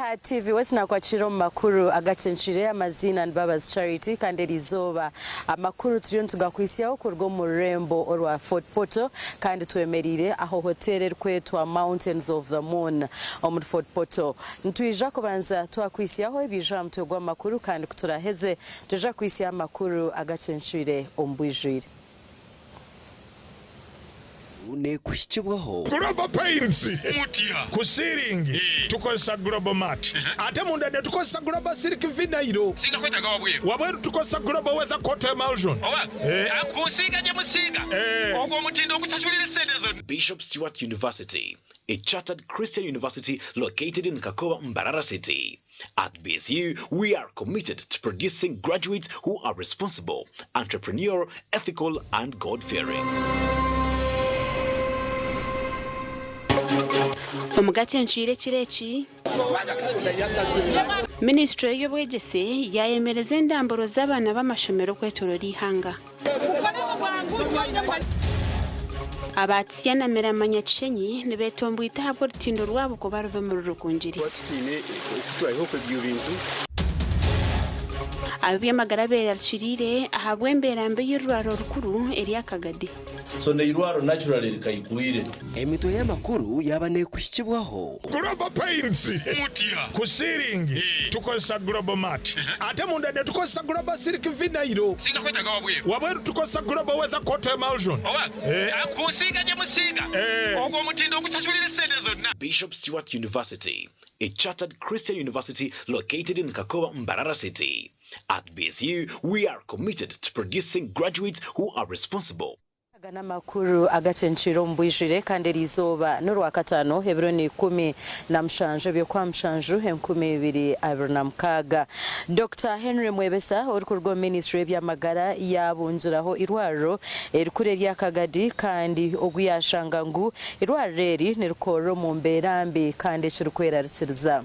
Aha TV wetina kwa chiro makuru Agacencwire amazina Mbabazi Charity kandi rizoba amakuru turiyo tugakwisiyaho kurwo mu rembo orwa Fort Portal kandi twemerire aho hotel rwetwa Mountains of the Moon muri Fort Portal ntwija kubanza twakwisiyaho ibijambo gwa makuru kandi kuturaheze tuja kwisiya makuru Agacencwire ombwijire une kushibwaho Global Paints mutia kusiringi tukosa Global Mat ate mundade tukosa Global Silk Vinairo singa kweta gawa bweru wabweru tukosa Global Weather Coat Emulsion kusiga je musiga ogwo mutindo okusasulira sente zonna. Bishop Stewart University, a chartered Christian university located in Kakowa, Mbarara City. At BSU, we are committed to producing graduates who are responsible, entrepreneurial, ethical, and God-fearing. Agacencwire kireki Ministry y'obwegese yayemereza endamburo z'abana b'amashomero kwetorora ihanga abatisya meramanya Chenyi nibetombuita habo rutindo rwabo ko baruve mu rukunjiri abyamagara yarchirire ahabwemberambe y'urwaro rukuru Elia Kagadi so ne irwaro naturally rikayigwire emito y'amakuru yabane kushibwaho Global Paints mutia kusiringi tukosa Global Mat ate mundade tukosa Global Silk Vinairo singa kweta gawa bweru wabweru tukosa Global Weather Coat Emulsion kusiga je musiga ogwo mutindo okusasulira sente zonna. Bishop Stewart University, a chartered Christian university located in Kakowa, Mbarara City. At BSU, we are committed to producing graduates who are responsible. Agana makuru Agacencwire ombwijire kandi rizoba n'urwa katano Hebroni 17 byo kwa mshanju 2026. Dr. Henry Mwebesa orukurwo ministry by'amagara yabunjiraho irwaro erikure rya Kagadi kandi oguyashanga ngu irwaro reri nirukoro mu mberambi kandi kirukwera rikiriza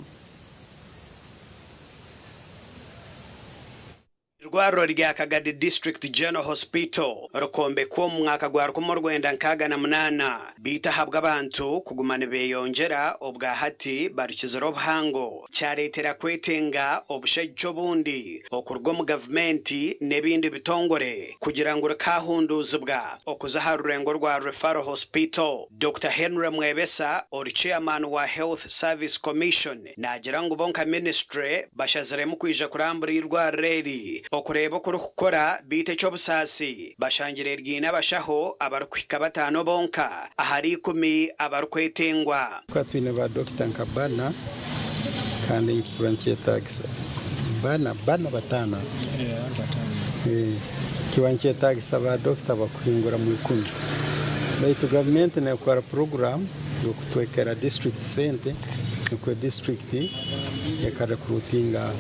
Rwaro rya Kagadi District General Hospital rukombe ko mwaka gwa rukomo rwenda nkaga na munana bita habwa abantu kugumana beyongera obwa hati barukizero bhango cyaretera kwetenga obushejo bundi okurwo mu government nebindi bitongore kugira ngo rekahunduzibwa okuzaha rurengo rwa Referral Hospital. Dr. Henry Mwebesa or chairman wa Health Service Commission nagira ngo bonka ministry bashazire mu kwija kurambura irwa reri okureba ko rukora bite cyo busasi bashangire rgina bashaho abarukwika batano bonka ahari 10 abarukwetengwa kwatwine ba Dr. Nkabana kandi kiwanche taxa bana batana kiwanche taxa ba doctor bakuringura mu 10 baitu government na kwa program yo kutwekera district center kwa district ya recruitinga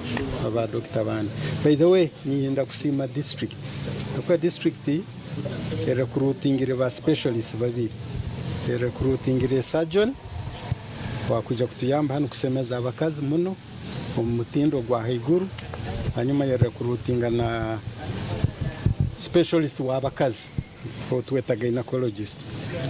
aba doctor bana. By the way, nienda kusima district kwa district ya recruiting ba specialists babi ya recruiting surgeon wakuja kutuyamba hano kusemeza abakazi muno umutindo gwa haiguru hanyuma ya recruiting na specialist wa abakazi otweta gynecologist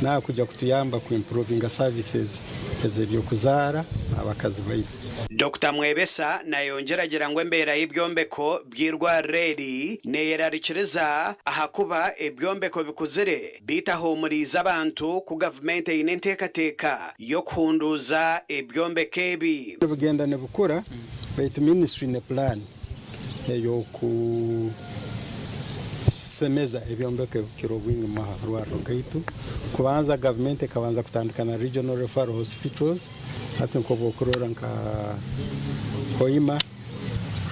na kuja kutuyamba ku improving services ezebyo kuzara abakazi bayi. Dr. Mwebesa nayongeragira ngo mbera y'ibyombeko byirwa reri neyerarikiriza ahakuba ebyombeko bikuzire bitahumuriza abantu ku government y'inentekateka yo kuhunduza ebyombekebi bugenda ne bukora baitu ministry ne plan yo ku semeza ebyombeke kirobwinga maharwaro kaitu kubanza government kabanza kutandikana regional referral hospitals hati ko bokorora nka Hoima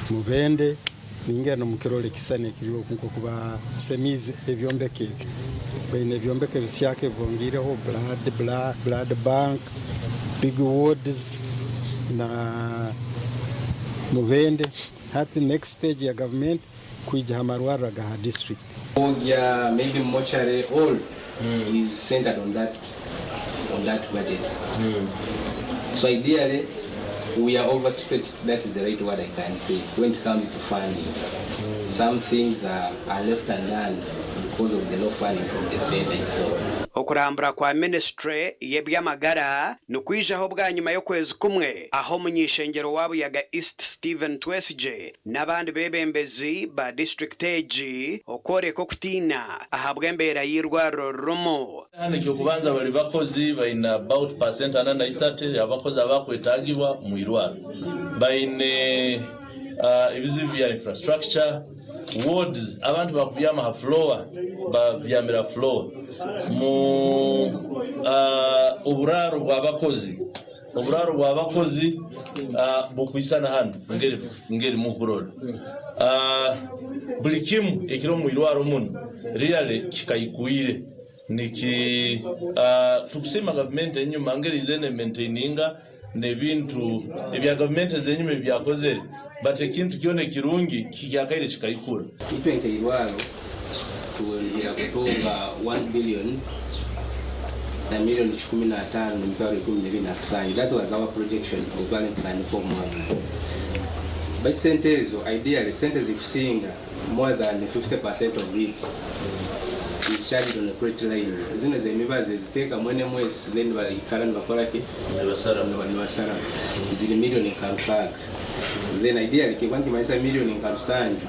Mubende ningena mu kirole kisane kiriwo kuko kuba semize ebyombeke bene ebyombeke bisyake vongireho blood bank big wards na Mubende hati next stage ya government kuija hamarwara ga district yeah, maybe mortuary all is centered on that budget. So ideally we are overstretched. That is the right word I can say when it comes to funding. Some things are left undone because of the no funding from the center itself. Okurambura kwa ministry y'ebyamagara nukwijaho bwa nyuma yo kwezi kumwe aho munyishengero wabo yaga East Stephen Twesije n'abandi bebembezi ba district age okoreko kutina ahabwembera y'irwaro rumo. Hano cyo kubanza bari bakozi baina about percent anana isate abakozi abakwetagibwa mu irwaro baine ibizibu bya infrastructure wards abantu bakuyama ha floor babyamira floor mu uburaro bw'abakozi bukwisana hano ngeri mu kurora buli kimu ekiro mu irwaro muno really kikayikuire niki tukusema government enyuma ngeri zene maintaininga nebintu ebya government zenyume byakozere but ekintu kyone kirungi kikyakaire kikayikura itwenge irwaro tuwelera kutunga 1 billion na milioni 15 mu mitwaro 12 na kusanyi. That was our projection of planning plan for mwaka. But sentezo ideally sentezo ikusinga more than 50% of it is charged on a credit line. Zine za Mbabazi ziteka mwene mwezi then balikala bakora ki basara zili milioni kampaka. Then ideally kiwangi maisa milioni karusanju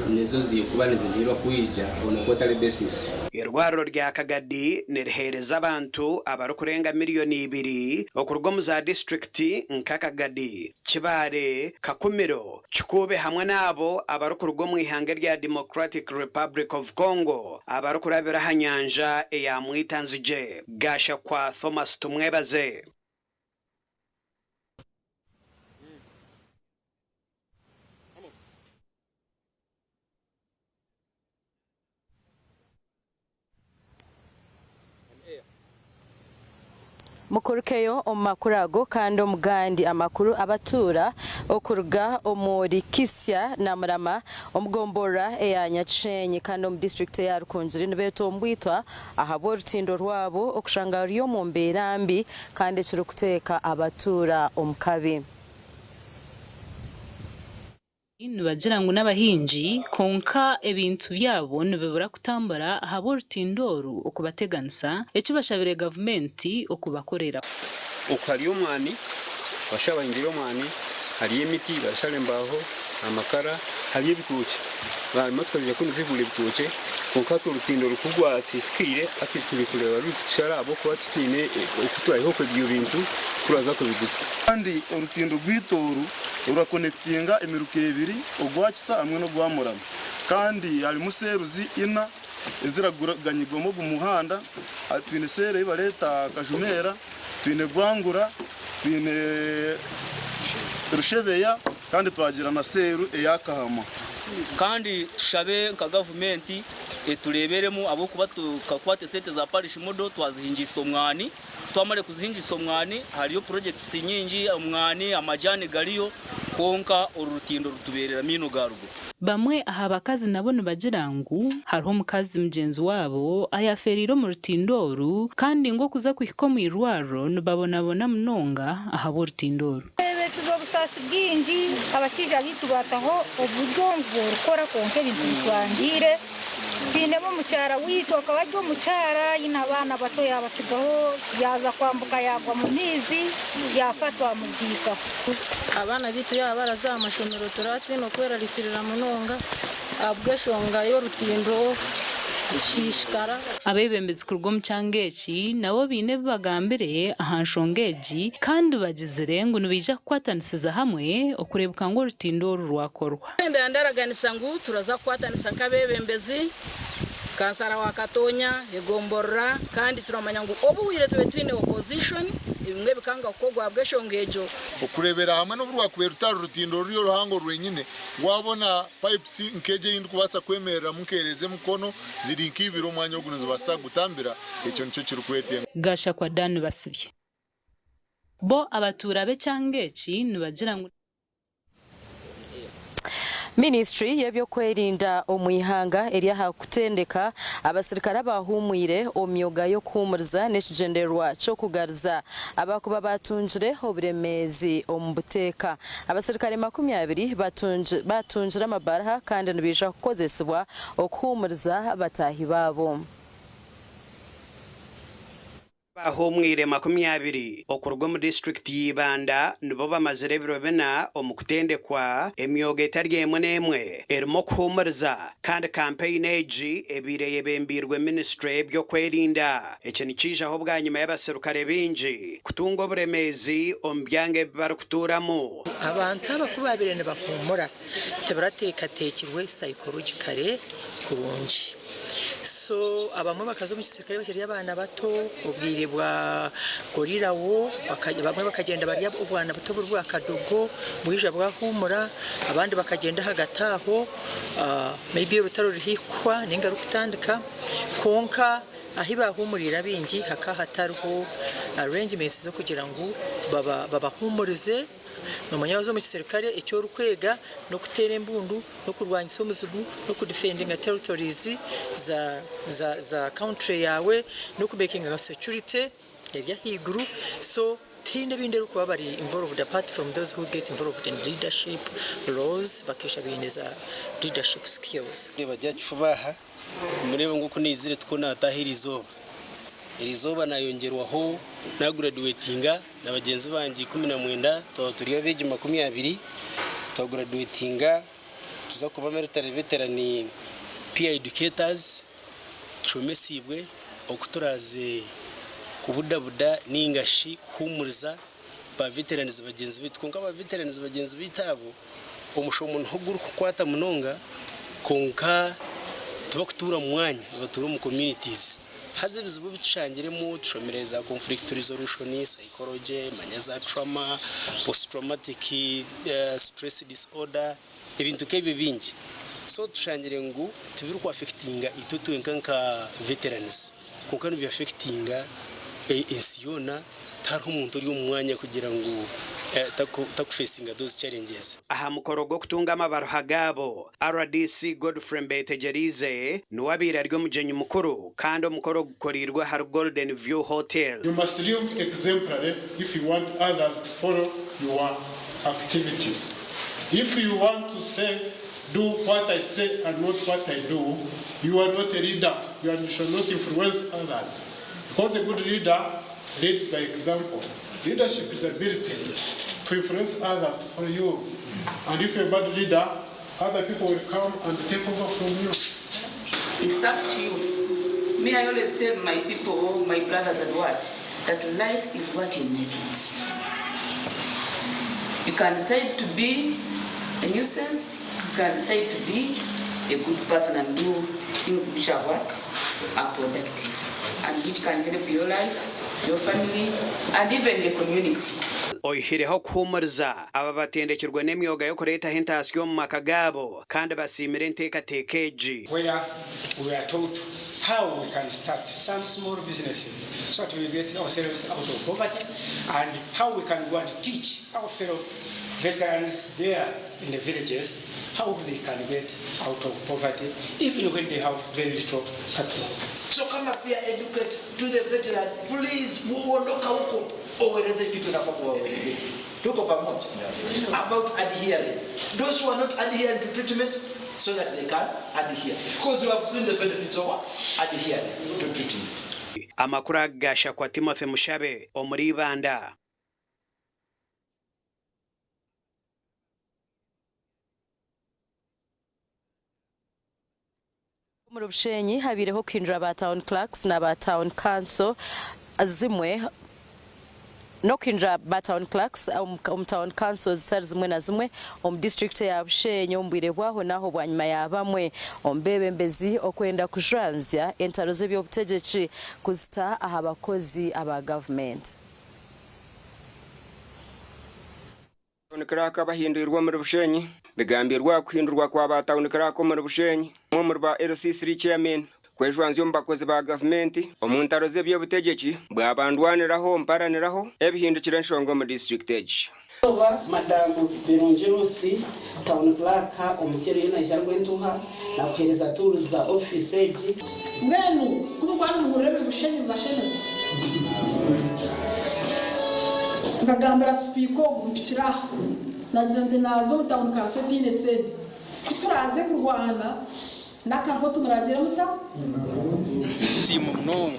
nizo zikubane zindiro kuija on a quarterly basis. Irwaro rya Kagadi nirihereza abantu abarukurenga miliyoni 2 okurwa mu za district nk'Akagadi, Kibare, Kakumiro, Kikube hamwe nabo abarukurwa mu ihanga rya Democratic Republic of Congo abarukurabira hanyanja ya Mwitanzije. Gasha kwa Thomas Tumwebaze. Mukurukeyo omakurago kandi omugandi amakuru abatura okuruga omuri Kisya na Murama omugombora eya Nyachenyi kandi omu district ya Rukunjiri nibetombwitwa ahabo rutindo rwabo okushanga ryo mu mberambi kandi kiri kuteeka abatura omukabi. Nibagira ngo n'abahinji konka ebintu byabo nibibura kutambura habo rutindoru okubateganisa eki bashabire gavumenti okubakorera. Okali omwani bashaba indiro omwani hali emiti bashale mbaho amakara hali ebitoke barimo twaje kunzibule ebitoke konka turutindo rukugwa atisikire ati turi kureba rutushara abo kwa tutine okutwaho ko byo bintu kuraza ko biguza kandi urutindo rw'itoru urakonectinga emiruke 2 ogwakisa amwe no gwamurama kandi ali museruzi ina eziraganyigwamo gumuhanda atwine sere baleta kajumera twine gwangura twine rushebeya kandi twagira na seru eyakahama kandi tushabe nka gavumenti etureberemo abo kuba tukakwate sente za parish modo twazihinjisa omwani twamare kuzihinjisa omwani hariyo projects nyingi omwani amajani galiyo konka urutindo rutuberera mino garugo. Bamwe aha bakazi nabo nibagira ngo hariho mukazi mugenzi wabo ayaferiro mu rutindoru kandi ngo kuza kwihiko mu irwaro nibabonabona munonga ahabo rutindoru. Besizo busasi bwinji abashija bitubataho uburyo ngo rukora konke bintu bitwangire binemo mucyara wito akabajyo mucyara ina abana bato yabasigaho yaza kwambuka yagwa mu mizi yafatwa muzika abana bitu yabaraza amashomero turati no kwerarikirira munonga abweshonga yo rutindo shishikara abebembezi kurwo mucyangeki nabo bine bagambire ahanshongeji kandi bagizire ngo nibija kwatanisiza hamwe okurebuka ngo rutindo rwakorwa. Ndenda ndaraganisa ngo turaza kwatanisa kabebembezi kansara wakatonya egomborra kandi turamanya ngo obuwire tube twine opposition ibimwe bikanga ko gwabweshongejo okurebera hamwe no burwa kubera utaru rutindo ryo ruhango rwenyine wabona pipes nkeje yindi kubasa kwemerera mukereze mukono ziri nkibiro mwanya oguno zibasa gutambira icyo nico kirukwete. Gasha kwa Dan basibye bo abatura be cyangeki nibagira ngo Ministry yebyo kwerinda omwihanga eriya kutendeka abasirikare bahumwire omyoga yo kuhumuriza n'ekigenderwa cyo kugariza abakuba batunjire oburemezi omubuteka abasirikare 20 batunjira amabaraha kandi nibija kukozesebwa okuhumuriza batahi babo bahumwire 20 okurwa mu district y'Ibanda nibo bamazire ebiro bina omukutendekwa emyoga etari emwe n'emwe erimo kuhumuriza kandi campaign egi ebireye bembirwe ministry byo kwerinda eki nikijaho bwa nyuma y'abasirikare bingi kutunga oburemezi ombyange barukuturamu abantu abakubabire ne bakumura tebarateekateekirwe psychologically kurungi so abamwe bakaza mu gisirikare bakiri abana bato ubwire bwa gorirawo bamwe bakagenda bari ubwana bato bwa kadogo bwija bwa humura abandi bakagenda hagataho maybe urutaro ruhikwa ninga rukutandika konka ahiba humurira bingi hakahatarho arrangements zo kugira ngo babahumurize nomanya zo mu gisirikare icyo rukwega no kutera embundu no kurwanya somuzugu no kudefendinga territories za country yawe no kubekinga security ya higuru so tinde binde ruko bari involved apart from those who get involved in leadership roles bakesha bineza leadership skills bajya kubaha murebe nguko nizire tukona atahirizo irizoba nayongerwaho na graduatinga na bagenzi bangi 19 turiyo beje 20 to graduatinga tuza kuba military veteran peer educators chomesibwe okuturaze kubudabuda ningashi kuhumuriza ba veterans bagenzi bitu konka ba veterans bagenzi bitabo omushomo ntuguru kukwata munonga konka tubakutura mwanya batura mu communities haze bizubu bicangiremo tushomereza conflict resolution psychology manyaza trauma post traumatic stress disorder ebintu kebe bingi so tushangire ngo tibiru ku affectinga itutu enkanka veterans kuko no affectinga insiona tari umuntu uri umwanya kugira ngo takufacinga those challenges aha mukorogo kutunga amabaruha gabo RDC Godfrey Mbetegerize nuwabira ryo mujenyi mukuru kandi omukoro gukorirwa har Golden View Hotel. You must live exemplary if you want others to follow your activities. If you want to say do what I say and not what I do, you are not a leader. You should not influence others. Because a good leader leads by example. Leadership is ability to influence others for you. And if you're a bad leader, other people will come and take over from you. It's up to you. Me, I always tell my people, my brothers and what, that life is what you make it. You can decide to be a nuisance, you can decide to be a good person and do things which are what? Are productive and which can help your life, your family, and even the community. Oihireho kuhumuriza aba batendekirwa n'emyoga yo kureta hentasyo mu makagabo kandi basimire nteka tekeji. Where we are taught how we can start some small businesses so that we get ourselves out of poverty, and how we can go and teach our fellow veterans there in the villages how they can get out of poverty even when they have very little capital. So kama pia educate to the veteran, please muondoka huko ueleze kitu nafaa kuwaeleze. Tuko pamoja about adherence. Those who are not adhering to treatment so that they can adhere, because you have seen the benefits of adherence to treatment. Amakuru agasha kwa Timothy Mushabe omuri Ibanda. Muri Bushenyi habireho kwinjira ba town clerks na ba town council zimwe no kwinjira ba town clerks town councils zitari zimwe na zimwe district ya Bushenyi ombwire bwaho naho bwanyuma ya bamwe Mbabazi okwenda kujanzya entaro z'ebyobutegeki kuzita aha bakozi aba government. Town bahindurirwa muri Bushenyi bigambirwa kuhindurwa kwa ba town clerk muri Bushenyi mu muri ba LC3 chairman kwejwanzyo mbakozi ba government omuntaro z'ebyobutegeki bwabandwaniraho mparaniraho ebihindukira nshongo mu district age Oba madamu Bironjerusi town clerk omusiri yona jarwentuha na kuhereza turuza office egi Mbenu kumukwana murebe bushenyi basheneza ngagambira spiko gupikira nagira ndi nazo town council pine said turaze kurwana nakaho tumuragira muta timu no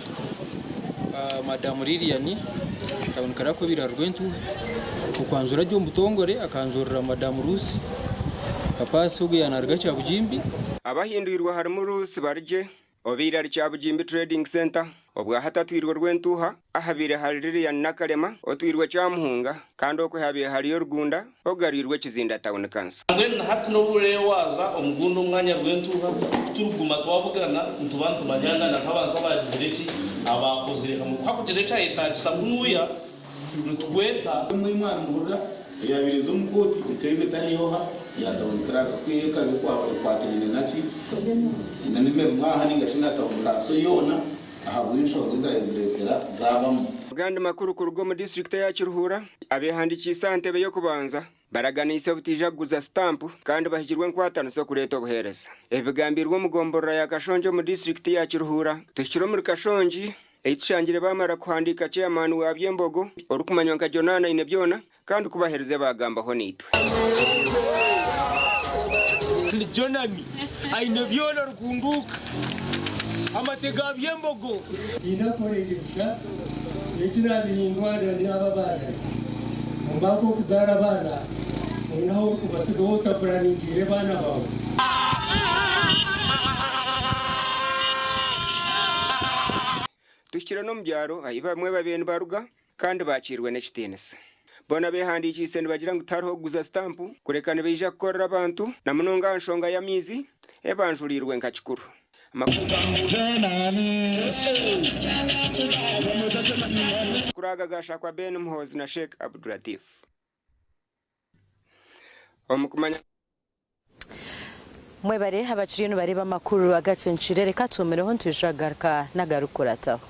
madamu Lilian tabonekara ko birarwentu ukwanzura ryo mutongore akanzurira madamu Rusi papa sugu yanarga cya bujimbi abahindurirwa harimo Rusi barje obira cya bujimbi trading center obwa hatatwirwa rwentuha ahabire haliri ya nakalema otwirwa cya muhunga kandi okwe habiye haliyo rugunda ogarirwe kizinda town council ngwen hatu no burewaza omugundo umwanya rwentuha turuguma twavugana ntubantu banyanga n'abantu bagireki abakozereka mu kwakugereka etagisa kunuya nutweta umwana muhura yabirizo mukoti ikaibe taniyoha yataonekana kwiyeka kwa kwatirine naki na nimero mwaha ningashina taonkaso yona ahabwinshoboza ezirekera zabamo Uganda makuru ku rugo mu district ya Kiruhura abehandikisa ntebe yo kubanza baraganisa butijaguza stamp kandi bahigirwe nkwatano so kureta obuhereza ebigambirwa mugombora ya Kashonje mu district ya Kiruhura tushiro muri Kashonji eitushangire bamara kuhandika chairman wa Byembogo orukumanywa nka Jonana inebyona kandi kubahereze bagambaho nitwe ni Jonani ainebyona rukunduka amatega Byembogo inakoregesha ekirabirindwara ni ababana mbako kuzara bana unaho kubatsiga wota planning bana bawe tushikira no mbyaro ayibamwe babene baruga kandi bakirwe n'ekitenese bona behandikise nibagira ngo tariho guza stamp kurekana beija kukorera abantu na munonga nshonga ya mizi ebanjulirwe nka kikuru kuraga gasha kwa Ben Muhozi na Sheikh Abdulatif omukumanya mwebare abakirino bareba makuru Agacencwire reka tumereho ntujagaruka nagarukurataho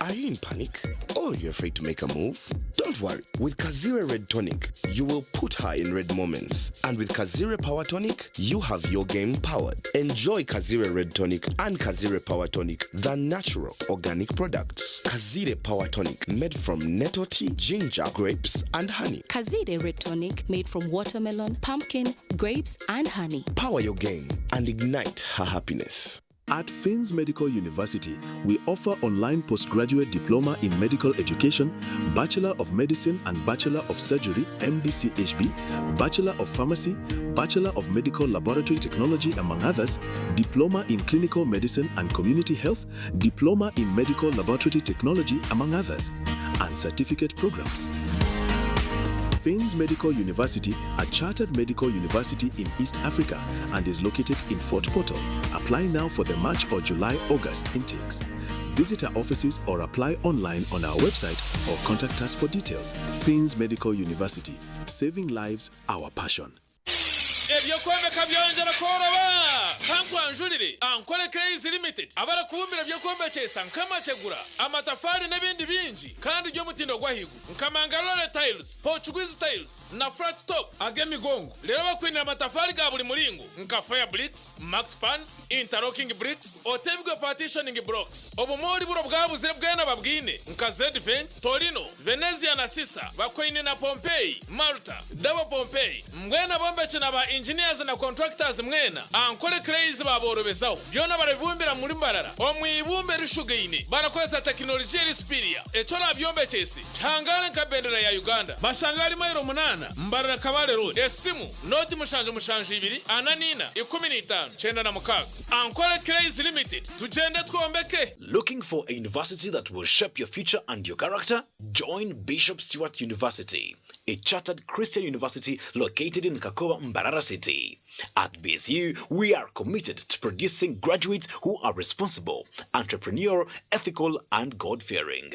Are you in panic? Or you're afraid to make a move? Don't worry. With Kazire Red Tonic, you will put her in red moments. And with Kazire Power Tonic, you have your game powered. Enjoy Kazire Red Tonic and Kazire Power Tonic, the natural organic products. Kazire Power Tonic, made from nettle tea, ginger, grapes, and honey. Kazire Red Tonic, made from watermelon, pumpkin, grapes, and honey. Power your game and ignite her happiness. At Fins Medical University, we offer online postgraduate diploma in medical education, Bachelor of Medicine and Bachelor of Surgery, MBCHB, Bachelor of Pharmacy, Bachelor of Medical Laboratory Technology, among others, Diploma in Clinical Medicine and Community Health, Diploma in Medical Laboratory Technology, among others, and certificate programs. Fins Medical University, a chartered medical university in East Africa and is located in Fort Portal. Apply now for the March or July-August intakes. Visit our offices or apply online on our website or contact us for details. Fins Medical University, saving lives, our passion. ebyokwemeka byonjera koroba tankwanjulire ankole Crazy Limited abara kubumbira byokwembekesa nkamategura amatafari n'ebindi bingi kandi ryo mutindo gwahigu nkamangalole tiles, Portuguese tiles na flat top agemigongo lero bakwinira amatafari ga buli mulingo nka fire bricks, max pans, interlocking bricks, otebwe partitioning blocks obumori buro bwabuzire bwena babwine nka Z-Vent, Torino, Venezia na Sisa bakwine na Pompeii, Malta, Double Pompeii mbwena bombeche na ba engineers na contractors mwena ankole Crazy baborobezaho byona barabibumbira muri mbarara omwibumbe rishugeine barakoza technology rispiria echo nabyombecyesi cyangale nka bendera ya Uganda bashangali mayiro 8 mbarara kabale road esimu noti mushanje 2 ananina 15 chenda na mukaga ankole Crazy Limited tugende twombeke. Looking for a university that will shape your future and your character? Join Bishop Stewart University. a chartered Christian university located in Kakowa, Mbarara City. At BSU, we are committed to producing graduates who are responsible, entrepreneurial, ethical, and God-fearing.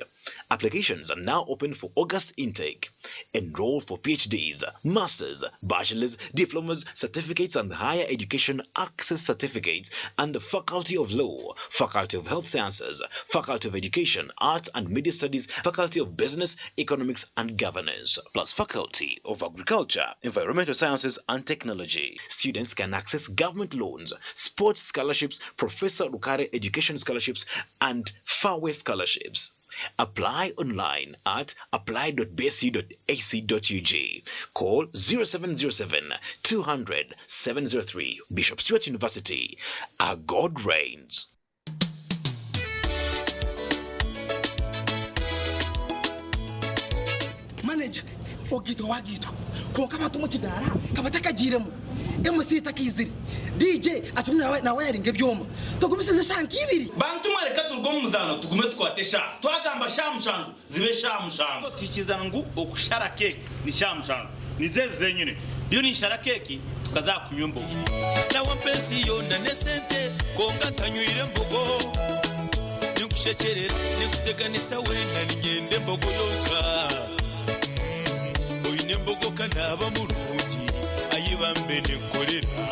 Applications are now open for August intake. Enroll for PhDs, Masters, Bachelors, Diplomas, Certificates and Higher Education Access Certificates and the Faculty of Law, Faculty of Health Sciences, Faculty of Education, Arts and Media Studies, Faculty of Business, Economics and Governance, plus Faculty of Agriculture, Environmental Sciences and Technology. Students can access government loans, sports scholarships, Professor Rukare Education Scholarships and Farway Scholarships. Apply online at apply.bsu.ac.ug. Call 0707 200 703. Bishop Stewart University. Our God reigns. Manager, ogito wagito. Konka batumu kidara, kabataka jiremu. MC takiziri. DJ atumwe na wiring ebyoma. Tugumisize shanki ibiri. Bantu mareka turgo muzano tugume twatesha. Twagamba shamushanju zibe shamushanju. Tikizana ngu okushara cake ni shamushanju. Nizeze nyine. Byo ni shara cake tukazakunyumba. Na wampenzi yona nesente konga tanywire mbogo. Nikushekerera nikuteganisa wenda nigende mbogo yoka. Oyine mbogo kanaba mulungi ayibambe nekolera.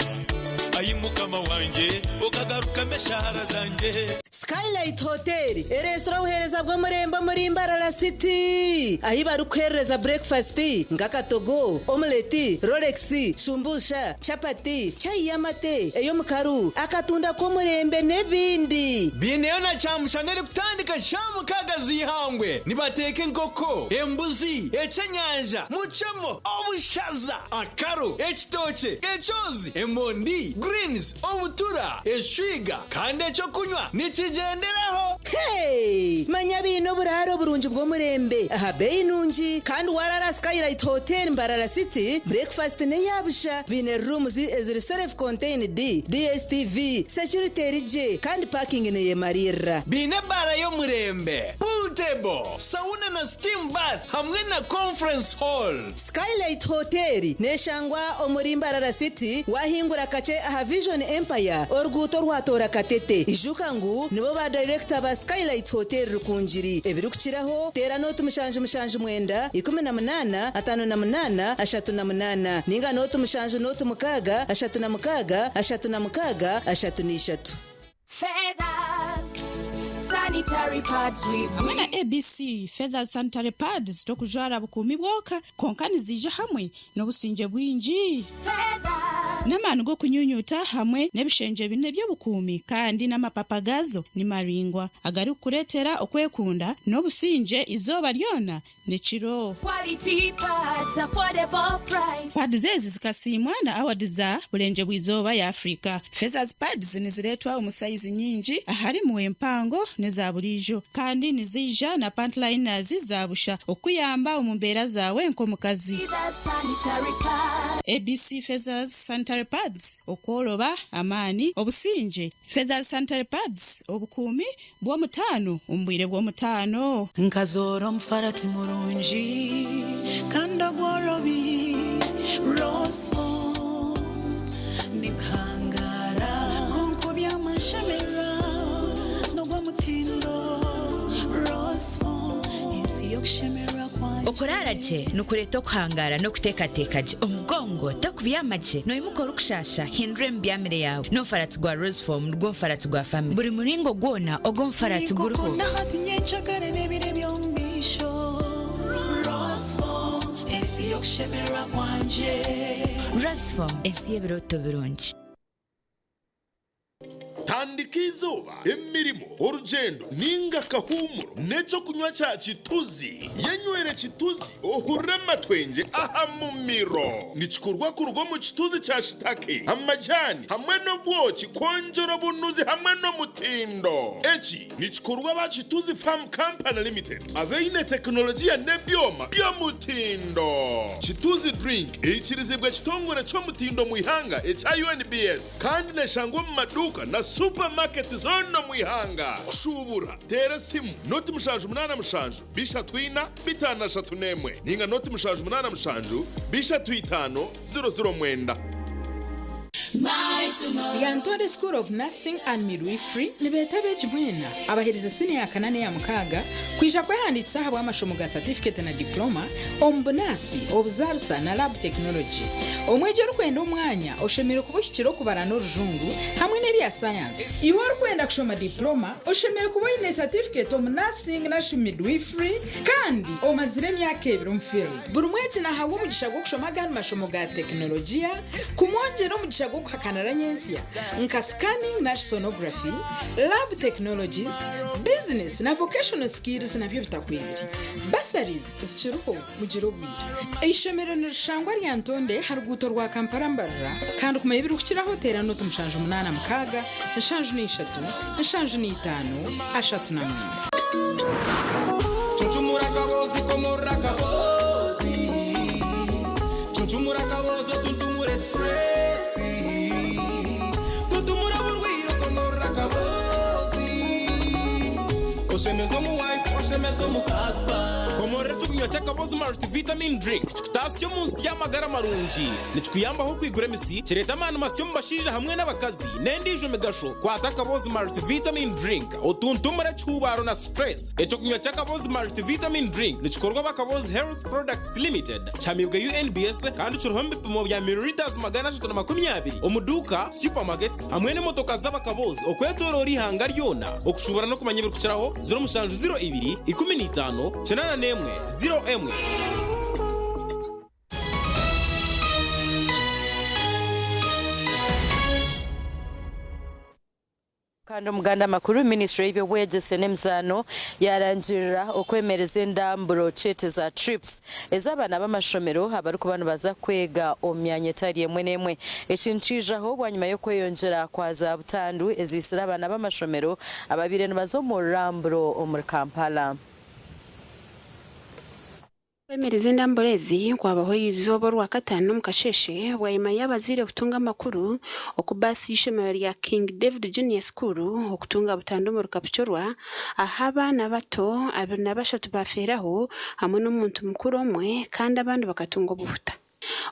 Ayimukama wanje okagaruka meshara zanje. Skylight Hotel restaurant uhereza bwo murembo muri Mbarara City ahibaru kwereza breakfast ngakatogo omelette Rolex sumbusha chapati chai yamate eyo mukaru akatunda ko murembe nebindi bineona chamushanere kutandika shamu kagazi ihangwe nibateke nkoko embuzi echenyanja muchamo obushaza akaro ekitoche echozi emondi greens obutura eshwiga kandi echo kunywa nikigenderaho. Hey manya bino buraro burunji bwo murembe aha beinunji kandi warara Skylight Hotel Mbarara City breakfast ne yabusha bine rooms eziri self contained DSTV security rije kandi parking ne yemarira bine bara yo murembe pool table sauna na steam bath hamwe na conference hall. Skylight Hotel neshangwa omuri Mbarara City wahingura kache aha Vision Empire orguto rwatora katete ijukangu nibo ba director ba Skylight Hotel rukunjiri ebirukiraho tera notu mushanje mwenda 18 58 38 ninga notu mushanje notu mukaga 36 Feathers sanitary pads with amana ABC Feathers sanitary pads tokujara bukumi bwoka konkani zije hamwe n'obusinje bwinji n'amanu go kunyunyuta hamwe n'ebishenje bine byo bukumi kandi n'amapapagazo ni maringwa agari kuretera okwekunda n'obusinje izoba lyona nechiro quality pads affordable price. Pads zezi zikasimwa na awards bulenje bwizoba ya Afrika. Feathers pads niziretwa umusize nyinji ahari mu empango neza bulijo kandi nizija na pantliners zizabusha okuyamba umumbera zawe nkomukazi. ABC Feathers sanitary pads okoloba amani obusinje. Feathers sanitary pads obukumi bwo mutano umbwire bwo mutano nkazoro mfarati murunji kanda gworobi rosfo nikangara konko bya mashamera nogwa mutindo rosfo insi yokushemera kwanje okoraraje nukureto kuhangara no kutekatekaje omugongo takubiyamaje no imukora kushasha hindre mbyamire yawe no farati gwa rose form rwo farati gwa family buri muringo gwona ogo farati guruho na hati nyenchakare nebire byombisho rose form insi yokushemera kwanje rose form insi yebiroto birungi. Tandika izuba emirimo urugendo ninga kahumuro neco kunywa cha chituzi yenywere chituzi ohurema twenge aha mumiro nichikurwa kurwo mu chituzi cha shitake amajani hamwe no bwoki konjoro bunuzi hamwe no mutindo echi nichikurwa ba chituzi farm company limited aveine teknolojia nebyoma byo mutindo chituzi drink echirizibwa chitongore cyo mutindo muihanga echa UNBS kandi neshangwa mu maduka na supermarket supermarket zono mwihanga kushubura tere simu noti mushanju munana mushanju bisha twina bitana shatu nemwe ninga noti mushanju munana mushanju bisha twitano 00 mwenda. Yantode School of Nursing and Midwifery nibetabe jibwena abahiriza sini ya kanane ya mukaga kwisha kwehanditsa habwa amashomo ga certificate na diploma ombunasi obuzarsa na lab technology omwejero kwenda umwanya oshemere kubushyikiro kubara no rujungu hamwe n'ebya science iwari kwenda kushoma diploma oshemere kuboyine certificate of nursing na midwifery kandi omazire emyaka 2 mu field buri mweje na hawo mugisha gwo kushoma gani mashomo ga technology kumwongera mugisha gwo kuhakanara nyensia nka scanning na sonography lab technologies business na vocational skills na byo bitakwibiri basaries zichiruho mugiro bwira ishomero nirishangwa ryantonde haruguto rwa Kampala mbarra kandi kumayibiri kukiraho tera no tumushanju 8 mukaga nshanju ni 3 nshanju ni 5 ashatu na 4 Chuchumura kabozi komora kabozi Chuchumura kabozi tuntumure stress Tuntumura burwiro komora kabozi Oshemezo mu wife oshemezo mu husband Komora tukunywa chakabozi multivitamin drink Chikutasyo munsi y'amagara marungi Nichikuyambaho kwigura emisi kireta amana masyo mubashirira hamwe n'abakazi n'endijo migasho kwata kabozi multivitamin drink otuntumura cyubaro na stress echo kunywa chakabozi multivitamin drink nichikorwa bakabozi health products limited chamibwa UNBS kandi cyuruho mbipimo bya milliliters 320 omuduka supermarkets hamwe n'imotoka z'abakabozi okwetorori hanga ryona okushubara no kumanya biri kuciraho 0702 15 91 01 Kando muganda makuru ministry y'ebyobwegyese n'emizano yarangira okwemereza endamburo chete za trips ez'abaana b'amashomero abari kubana baza kwega omyanya etari emwe n'emwe ekinkijaho bwanyuma y'okweyonjera kwa za butandu ezisira abaana b'amashomero ababire nibaza omu ramburo omuri Kampala. Kwemereza endamburezi kwabaho izobo rwa 5 mu kasheshe bwayima y'abazire kutunga makuru okubasi ishomero rya King David Junior School okutunga butandu mu Kapuchorwa ahaba nabato abana bashatu baferaho hamwe n'umuntu mukuru omwe kandi abandi bakatunga obuhuta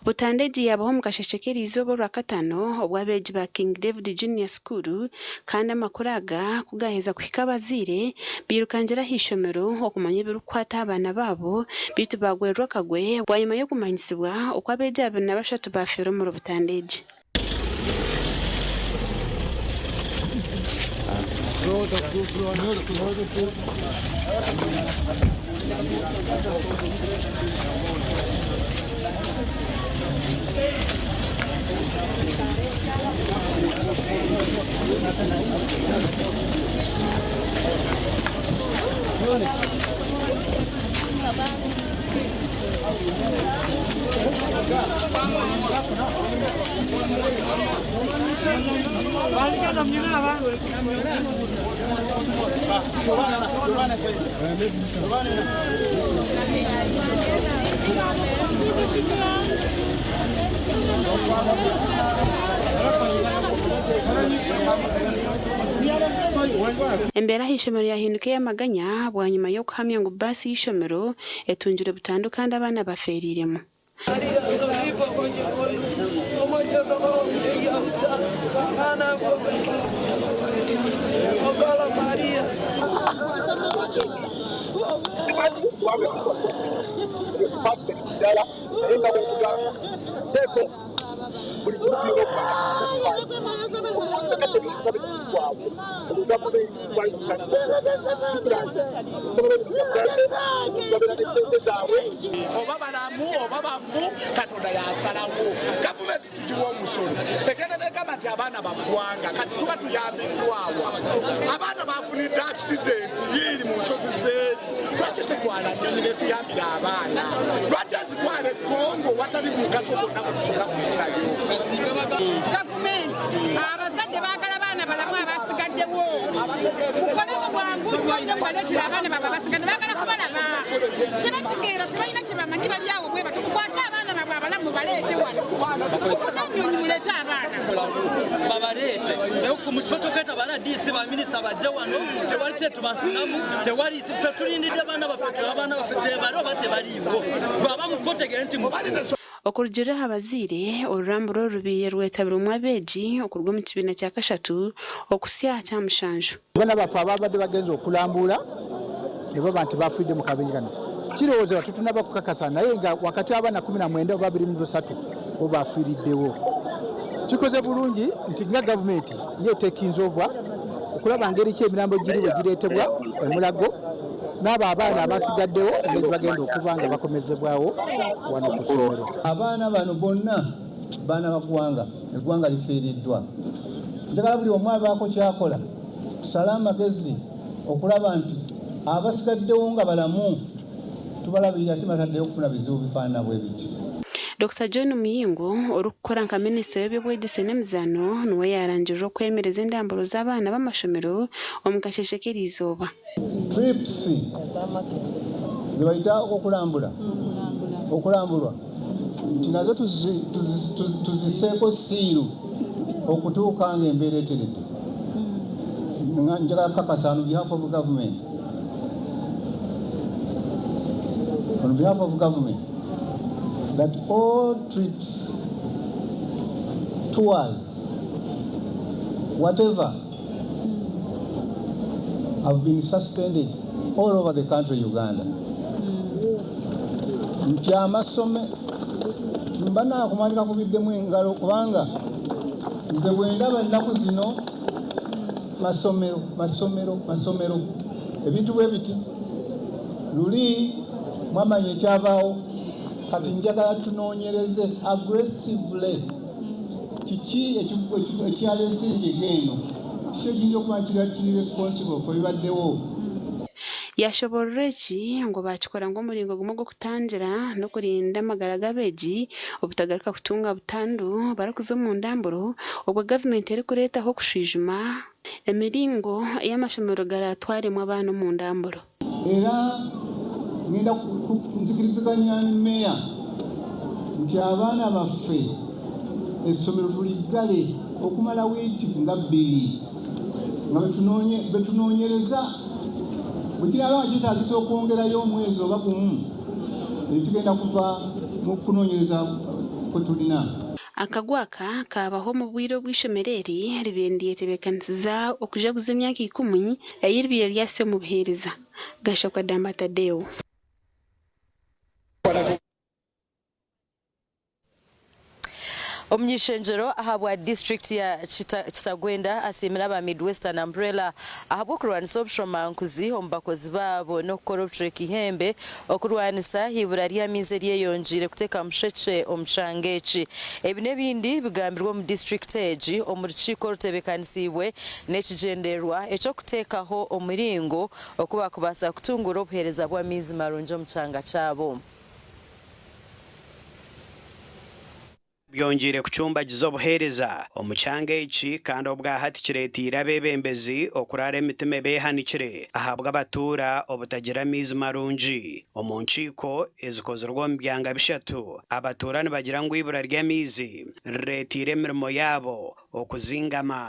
butandeji yabaho mu kasheshekeri izobo rwa 5 obwabeji ba King David Junior School kandi amakuraga kugaheza kuhika abazire birukangira hishomero okumanya birukwata abana babo bitu bagwerwa kagwe bwayima yo kumanyisibwa okwabeji abana bashatu bafero mu butandeji Embera hishomero yahinduke y'amaganya bwanyuma yo kuhamya ngo basi y'ishomero etungire butandu kandi abana baferiremo Obabalamu obabafu katonda yasalawo gavumenti tugiwa omusolo tekenedeka mati abaana bakwanga kati tuba tuyambiddwawa abaana bafunidde accident yiri mu nsozi zeeri lwaki tetwala nnyonyi ne tuyambira abaana lwaki azitwala ekongo watali mugaso bonna bwe tusobola kufunayo gavumenti abazadde baagala abaana balamu abasigaddewo mukole mu bwangu nnyo mubaletera abaana baba basigadde baagala kubalaba tebategeera tebalina kye bamanyi bali awo bwe batukukwate abaana babwe abalamu baleete wano tufune Ebinyonyi muleta abaana. Babalete. Leo kumukifoto kweta bala DC ba minister baje wano tewali kyetu bafunamu tewali ffe tulindidde abaana baffe balo bate baliwo. Baba mufotegere nti Okurugera abaziire oruramburo rubiye rwetabira omwabeegi okurwa mu kibiina kya kashatu okusya kya mushanju. Bana bafa ababadde bagenza okulambula ne baba nti bafiidde mu kabenje kano. Kirowooza tutunaba kukakasa naye nga wakati abaana 19 oba 23 bo bafiiriddewo. Kikoze bulungi nti nga gavumenti yetekinza obwa okulaba ngeri ki emirambo giri bwe gireetebwa emulago n'abo abaana abasigaddewo ngeri bagenda okuba nga bakomezebwawo wano ku ssomero. Abaana bano bonna baana baggwanga eggwanga lifiiriddwa. Njagala buli omu abaako kyakola tusale amagezi okulaba nti abasigaddewo nga balamu tubalabirira tibataddeyo okufuna bizibu bifaanana bwe biti. Dr. John Muyingo olukukora nka minisita w'ebyobwegyese n'emizaano niwe yaranjirira okwemereza endambulo z'abaana b'amashomero omu kasheshe k'erizooba. Trips ze bayita okulambulwa nti nazo tuziseeko siiru okutuuka nga embeera eteredde. Njagala kukakasa on behalf of government that all trips, tours, whatever, have been suspended all over the country, Uganda. Nti amasome mbana kumanyika kubiddemu engalo kubanga nze bwe ndaba ennaku zino masomero ebintu bwe biti luli mwamanya ekyabaawo kati njagala tunoonyereze aggressively kiki ekyalese enjega eno kiki ekiyinza okuba kiri responsible for bibaddewo. Yashoborera eki ngo bakikora ng'omulingo gumwe gw'okutangira n'okurinda amagara g'abeegi obutagaruka kutunga butandu barikuza omu ndamburo obwo gavumenti erikureetaho okushwijuma emiringo y'amashomero garatwaremu abaana omu ndamburo. Era ngenda nzikiriziganya ne meya nti abaana baffe essomero tuliggale okumala wiiki nga 2 nga betunoonyereza bwe kiraba kyetaagisa okwongerayo omwezi oba gumu tugenda kuva mu kunoonyereza kwe tulina. Akagwaka kabaho mu bwire bw'ishomero eri ribiye ndyetebekanisiza okujaguza emyaka 10 ey'eribiye lyasya mu buheereza. Gashoka Damba Tadeo. Omunyishenjero ahabwa district ya Kitagwenda asimira aba Midwestern Umbrella ahabwa kurwanisa obushomankuzi omubakozi babo n'okukora obutureka ihembe okurwanisa hibura ly'amize lyeyonjire kuteeka mushekye omushanga eki. Ebi n'ebindi bigambirwa mu district egi omu rukiiko rutebekanisiibwe n'ekigendererwa ekyokuteekaho omuringo okuba kubaasa kutungura obuheereza bw'amaizi marungi omu kyanga kyabo. byongere kucumbagiza obuheereza omukyanga eki kandi obwahati kireetiire abebembezi okurara emitima beehanikire ahabwa abatuura obutagira amaizi marungi. Omu nkiiko ezikozirwe omu byanga bishatu abatuura nibagira ngu ibura ry'amaizi rireetiire emirimo yaabo okuzingama.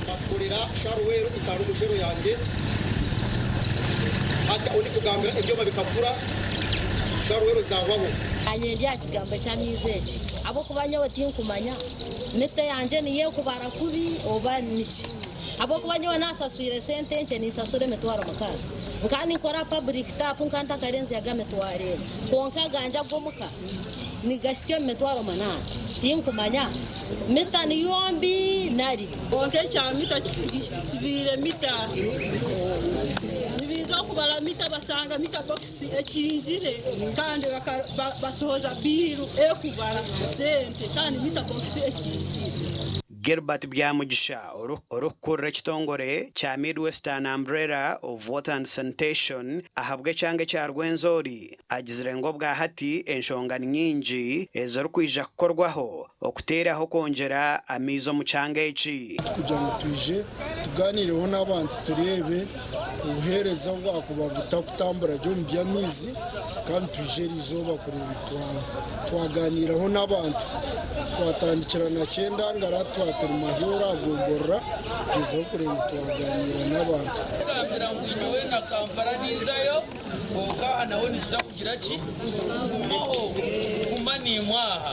bakorera sharuweero itaano mushero yange hata oli kugambira ebyoba bikakura sharuweero zawaho anyendya kigambo ky'amaizi eki abo kubanyawe tinkumanya mite yanje niye kubara kubi oba niki abo kubanyawe nasaswire sente nche nisasure emitwaro 6 nkani nkora public tap nkanta karenzi ya gametware konka ganja gomuka nigasyo emitwaro 8 tinkumanya mita ni yombi nari konke kya mita kibire mita nibiza kubala mita basanga mita box ekinjire kandi basohoza biru ekubala sente kandi mita box ekinjire. Gilbert Byamugisha orukura kitongore cha Midwestern Umbrella of Water and Sanitation ahabwe cyange cya Rwenzori agizire ngo bwa hati enshonga nyingi ezarukwija kukorwaho okuteraho kongera amizo mu cyange eki kugira ngo tuje tuganireho n'abantu turebe ubuhereza bwako babutakutambura byo mu byamizi kandi tuje rizoba kureba twaganiraho n'abantu twatandikirana cyenda ngara twateruma hora gomborra kugeza kureba twaganira n'abantu kambira ngo inyowe na Kampala nizayo oka nawe nitsa kugira ki ngumaho kumani mwaha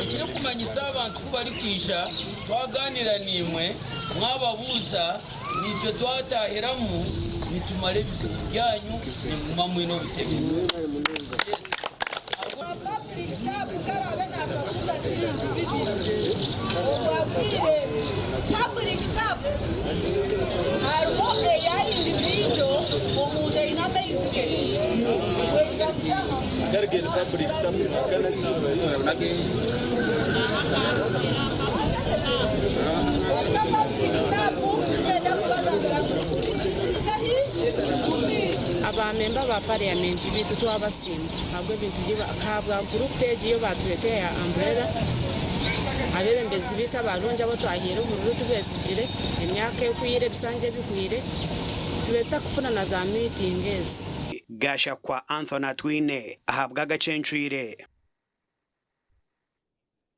ikire kumanyisa abantu kubari kwisha twaganira nimwe mwababuza nitwe twatahiramu nitumare bisigo byanyu niguma mwino bitebintu abamemba ba parliament bitu twabasimba ntabwo bintu kabwa group page iyo batuleteye ya umbrella abebembezi bita barunja abo twahira ubururu tubesigire imyaka yo kuyire bisanje bikwire tubeta kufuna na za meetings gasha kwa Anthony Twine ahabwa Agacencwire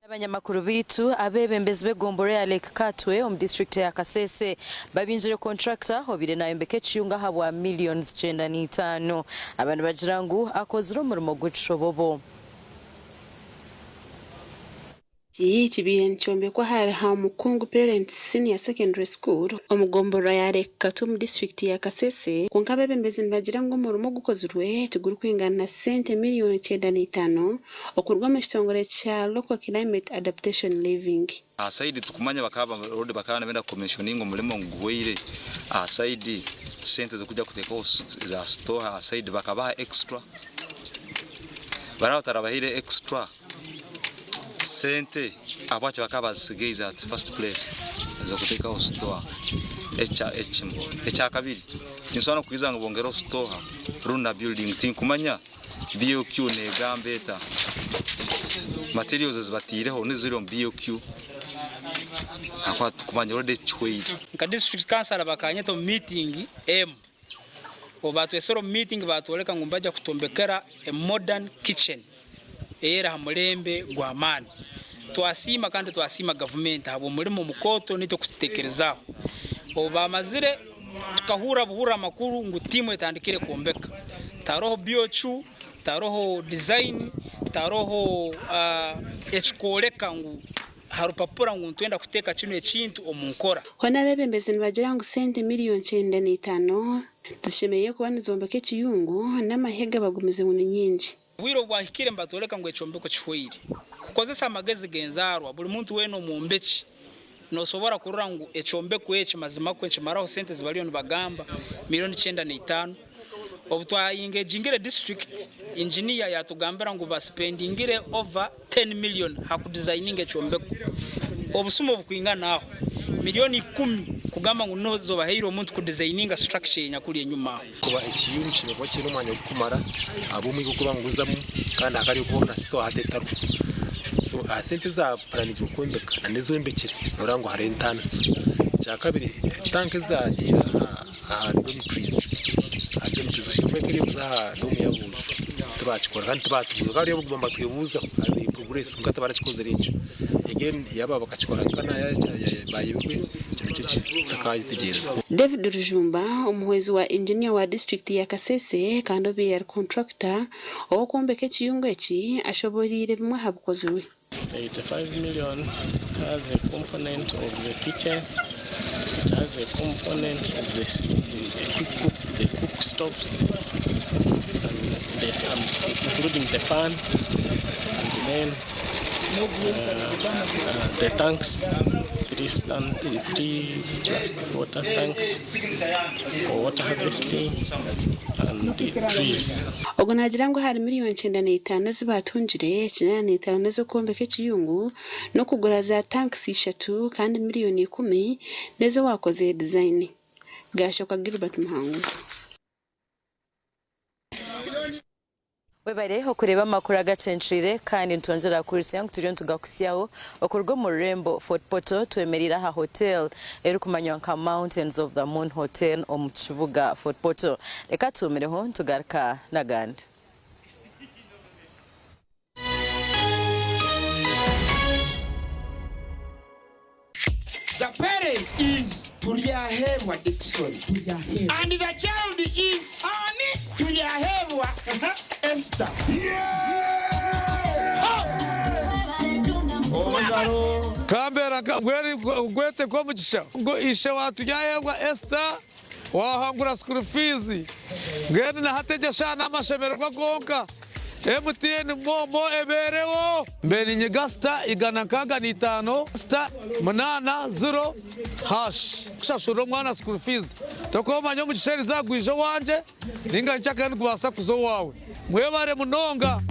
abanyamakuru bitu abebembezi begombore ya Lake Katwe mu district ya Kasese babinjire contractor obire nayo mbeke ciyunga habwa millions 95 abantu bajirangu akoziro murimo gucobobo Kibiyen chombe kwa hari ha Mukungu Parents Senior Secondary School omugombora ya Lake Katwe mu district ya Kasese kunka bebembezi bajirangu murimo gukozurwe tuguru kwingana sente million 95 okurwa mu kitongore cha Local Climate Adaptation Living asaidi tukumanya bakaba road bakana benda commissioning umurimo ngwire asaidi sente zo kujya kuteka za store asaidi bakabaha extra baratarabahire extra sente abacha bakaba sigeiza at first place zo kuteka store echa kabiri insana kwiza ngo bongero store runa building tinkumanya BOQ ne gambeta materials zibatireho ni zero BOQ akwa tukumanya rode chweid nka district council bakanyeto meeting obatwesero meeting batoleka ngo mbaja kutombekera a modern kitchen era mulembe gwa mani twasima kandi twasima government abo mulimo mukoto nito kutekerezaho obamazire tukahura buhura makuru ngo timu etandikire kombeka taroho biochu taroho design taroho echikoleka ngo harupapura ngo twenda kuteka kino ekintu omunkora hona bebembezi bagira ngo sente million 95 zishemeye kuba nizombeke kiyungu n'amahega bagumize ngo nyingi wiro bwahikire mbatoleka ngo echombeko chwiri kukozesa amagezi genzarwa buli muntu weno mumbeki no sobora kurura ngo echombeko echi mazima ko echi maraho sente zibaliyo bagamba million 95 obutwa ingejingire district engineer yatugambira ngo baspendingire over 10 million hakudesigning echombeko obusumo bukwinga naho milioni 10 kugamba ngo nozo bahiro umuntu ku designinga structure nyakuri enyuma kuba ikiyuru kino kwa kino mwanya kumara abumwe kukuba nguzamu kandi akari kubona so hatetaru so asente za planning kumbeka anezo embekire orango hari entanso cya kabiri tanke zagira dormitories mbekire za n'umuyabuzi tubachikora kandi tubatubuza kandi yabugomba twibuza ari progress ngata barachikoze rincho again yaba bakachikora kana bayibwe David Rujumba umuhwezi wa engineer wa district ya Kasese kandi BR contractor okombeke kiyungu eki ashoborire bimwe habukozwe 85 million has a component of the kitchen, it has a component of the cook stoves, and there's including the pan, and then the tanks, three plastic water tanks for water harvesting and the trees. Ubwo nagira ngo hari miliyoni 95 zibatungire 95 zo kombeka ikiyungu no kugura za tanks 3 kandi miliyoni 10 nezo wakoze design. Gashoka Gilbert Muhanguzi. Webareho kureba makuru Agacencwire kandi ntongera kurisiya turiyo tugakusiyaho okurwo mu Rembo Fort Portal twemerira ha hotel eri kumanyonka Mountains of the Moon Hotel mu kibuga Fort Portal. Reka tumereho tugaruka nagandi. The parent is Tuliahewa Dixon. And the child is Tuliahewa Esther. Kambera gwete kwa mugisha ngo ishe watuyahewa Esther wahangura school fees ngene na hateje shana amashemerwa gonka MTN momo eberewo mbeni nyigasta igana kaga ni 5 sta manana 0 hash kushashuro mwana school fees toko manyo mu gisheri zagwije wanje ninga nchaka ngwasa kuzo wawe mwebare munonga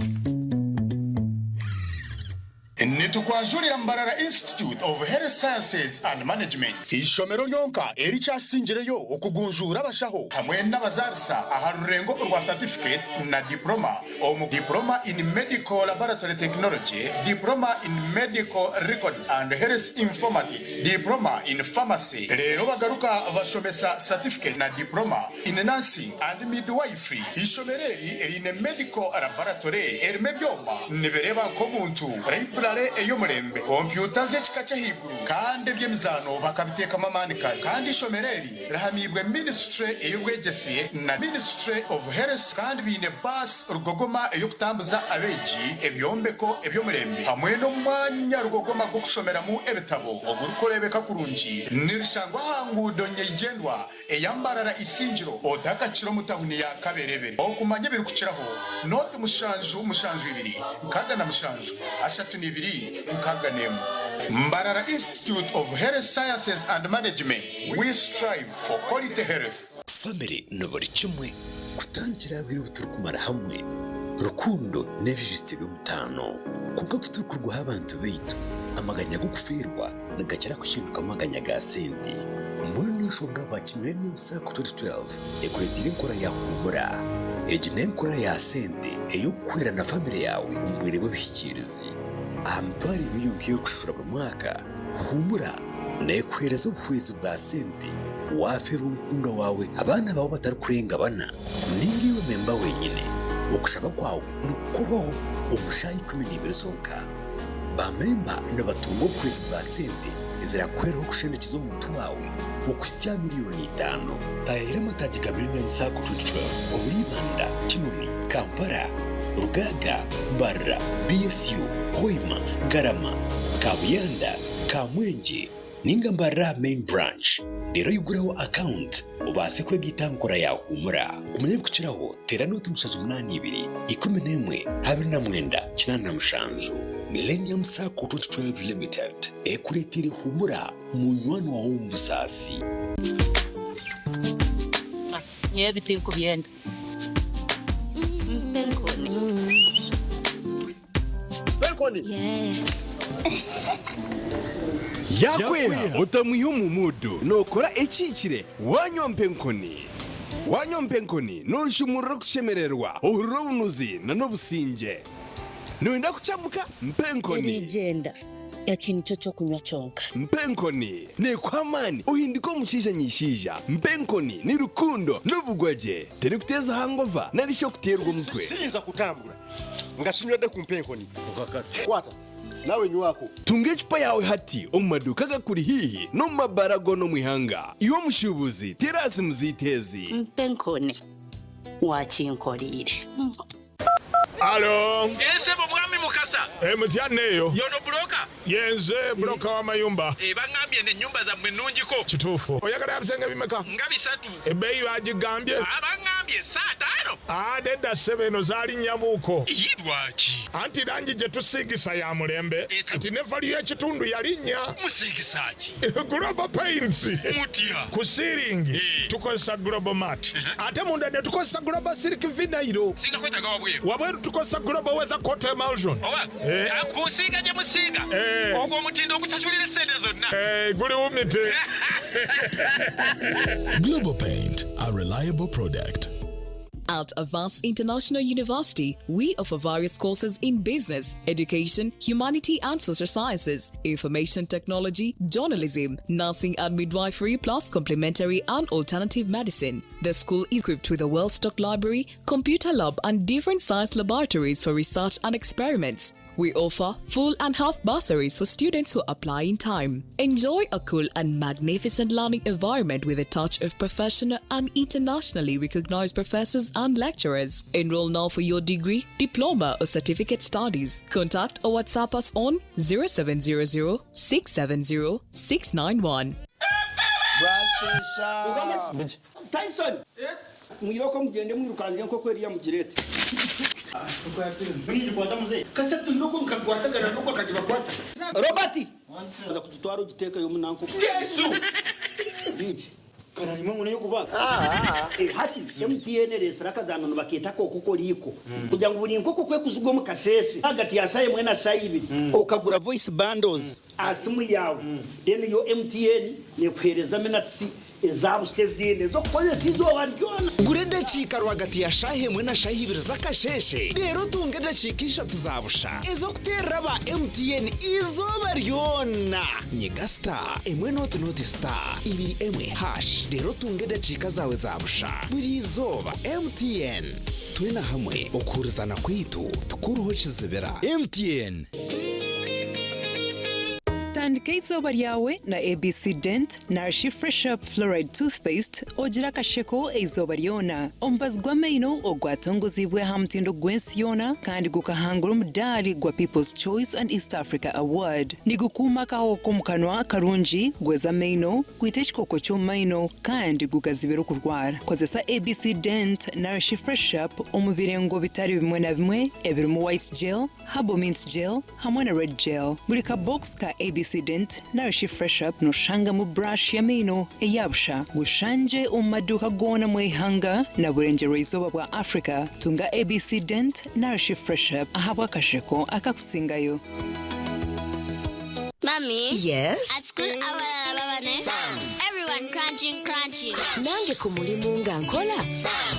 Nitukwanjurira Mbarara Institute of Health Sciences and Management. Ishomero lyonka eri cyasingire okugunjura abashaho hamwe n'abazarisa aharurengo urwa certificate na diploma diploma in medical laboratory technology, diploma in medical records and health informatics, diploma in pharmacy. Rero bagaruka bashomesa certificate na diploma in nursing and midwifery. Ishomereri eri ne medical laboratory eri mebyoma nibereba ko muntu eyo murembe computer z'ekikacha higuru kandi byemizano bakabiteka mamanika kandi shomereri rahamibwe ministry ey'ubwegesiye na ministry of health kandi bine bus rugogoma eyo kutambuza abeji ebyombeko ebyo murembe hamwe no mwanya rugogoma go kushomera mu ebitabo ogurukorebeka kurungi nirishangwa hangudo nyegendwa eyambarara isingiro odaka kiro mutahuni ya kaberebe okumanye biri kukiraho note mushanju ibiri kada na mushanju ashatu ni Nkaganemu. Mbarara Institute of Health Sciences and Management. We strive for quality health. Family nobody chumwe kutangira biri buturukumara hamwe rukundo n'ebijiste by'umutano kuko kuturukurwa abantu bitu amaganya go kuferwa nagakira kuhinduka amaganya ga sente mbona shonga bakimire n'imsa ku 2012 ekuretire nkora ya humura ejine nkora ya sente eyo kwera na family yawe umbwire bw'ibikirizi ahamtwari biyukiye kushura mu mwaka humura nekwereza ubuhwizi bwa sente wafera urukundo wawe abana bawe batari kurenga bana ningiwe memba wenyine ukushaka kwawe nukubaho umushayi 12 zonka ba memba n'abatungo ubuhwizi bwa sente izirakweraho kushendekiza umuntu wawe ukusitya miliyoni 5 tayira mataji kabiri n'imsako 2012 Obulimanda Kinoni Kampala Rugaga Mbarara BSU Hoima Ngarama Kabuyanda Kamwenje ninga Mbarara main branch rero yuguraho account ubase kwe gitankora ya humura kumenye kukiraho tera no tumushaje 82 11 29 kinana mushanju Millennium Sacco 2012 Limited ekuretire humura munywano wa umbusasi nyebiti kubyenda Penkoni. Yakwera utamuyo mu mudo nokora ekikire wanyompe nkoni. Wanyompe nkoni noshumura kushemererwa ubunuzi na nobusinge. Noenda kuchamuka mpenkoni. Nigenda. Yakintu cyo kunywa cyonka. Mpenkoni ne kwamani uhindiko mushija nyishija. Mpenkoni ni rukundo n'ubugwaje. Tere kuteza hangova narisho kuterwa umutwe. Sinza kutambura. Ngashinywede ku mpenkoni. Ukakasi. Kwata. Nawe nywako. Tunge chupa yawe hati omumaduka gakuri hihi no mabarago no mwihanga. Iwo mushubuzi terasi muzitezi. Mpenkoni. Wakinkorire. Alo. Ese bwami mukasa. Mutyaneyo. Yono broka. Yenze broka wa mayumba. Bangambye ne nyumba za mwenungiko. Kitufu. Oyagala bisenge bimeka? Nga bisatu. Ebeyi bagigambye. Abangambye saatano. Nedda sebeno zaali nyamuko. Yidwaki. Anti langi gye tusiigisa ya mulembe. Anti ne value y'ekitundu yalinnya. Musiigisaki. Global Paints. Mutya. Ku ceiling tukozesa Global Mat. Ate munda ne tukozesa Global Silk Vinyl. Singa kwetaga wabweru. Wabweru tukozesa Global Weather Coat Emulsion. Kusiiga gye musiiga. Ogwo omutindo okusasulira sente zonna. Guli wumite. Global Paint, a reliable product. At Avance International University, we offer various courses in business, education, humanity and social sciences, information technology, journalism, nursing and midwifery, plus complementary and alternative medicine. The school is equipped with a well-stocked library, computer lab and different science laboratories for research and experiments. We offer full and half bursaries for students who apply in time. Enjoy a cool and magnificent learning environment with a touch of professional and internationally recognized professors and lecturers. Enroll now for your degree, diploma or certificate studies. Contact or WhatsApp us on 0700 670 691. Tyson! Mwiroko mugende mwirukanze nko kweriya mugirete. Robert! Aza kututwara ugiteka yo munanko. Yesu! Biji. Kana ni mwana yo kubaga. Hati MTN resera kazana baketa ko kuko liko. Kugira ngo buri nkoko kwe kuzugo mu kasese. Hagati ya saye mwena sayibiri. Okagura voice bundles asimu yawe. Then yo MTN ne kwereza menatsi ezabu sezine zo koze sizo waryona gurende chika rwagati ya shahe mwena shahibira zakasheshe rero tungenda chikisha tuzabusha ezo kuterra ba MTN izo baryona nyega star emwe noti star ibiri emwe hash rero tungenda chika zawe zabusha buri izoba MTN twena hamwe okurizana kwitu tukuruho kizibera MTN. Tandika izuba ryawe na ABC Dent Nourish Fresh Up Fluoride Toothpaste ogira kasheko izuba ryona ombazwa maino ogwatongozibwe hamtindo gwensiona kandi gukahangura umudali gwa People's Choice and East Africa Award nigukuma kaho komukanwa karungi gweza maino kwiteshikoko cyo maino kandi gukazibera kurwara kozesa ABC Dent Nourish Fresh Up omubirengo bitari bimwe na bimwe ebirumu white gel, herbal mint gel hamwe na red gel buri ka box ka ABC Dent Nourish Fresh Up no shanga mu brush ya mino eyabsha gushanje umaduka gona mwihanga na burengero izoba bwa Africa tunga ABC Dent Nourish Fresh Up ahabwa kasheko akakusingayo. Mommy? Yes? At school, everyone crunching. Nange kumulimu nga nkola?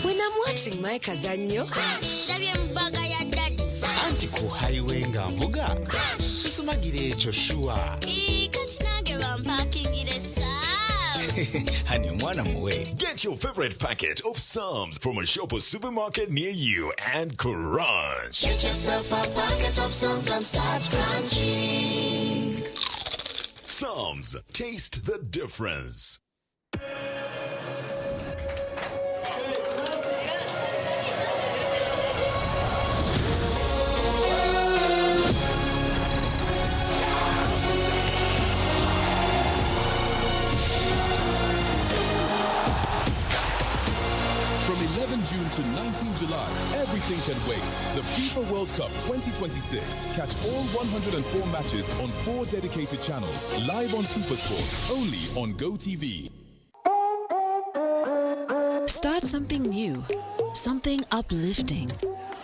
When I'm watching my kazanyo. Auntie ku highway nga mvuga. Susumagire echo shuwa. Hani mwana muwe. Get your favorite packet of Psalms from a shop or supermarket near you and crunch. Get yourself a packet of Psalms and start crunching. Psalms, taste the difference. From 11 June to 19 July, everything can wait. The FIFA World Cup 2026. Catch all 104 matches on 4 dedicated channels, live on SuperSport, only on GoTV. Start something new, something uplifting,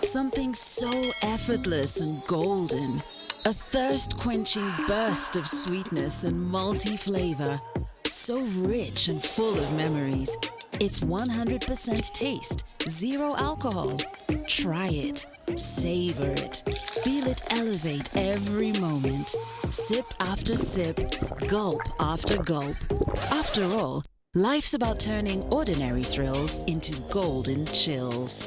something so effortless and golden. A thirst-quenching burst of sweetness and malty flavor, so rich and full of memories. It's 100% taste, 0 alcohol. Try it, savor it, feel it elevate every moment. Sip after sip, gulp after gulp. After all, life's about turning ordinary thrills into golden chills.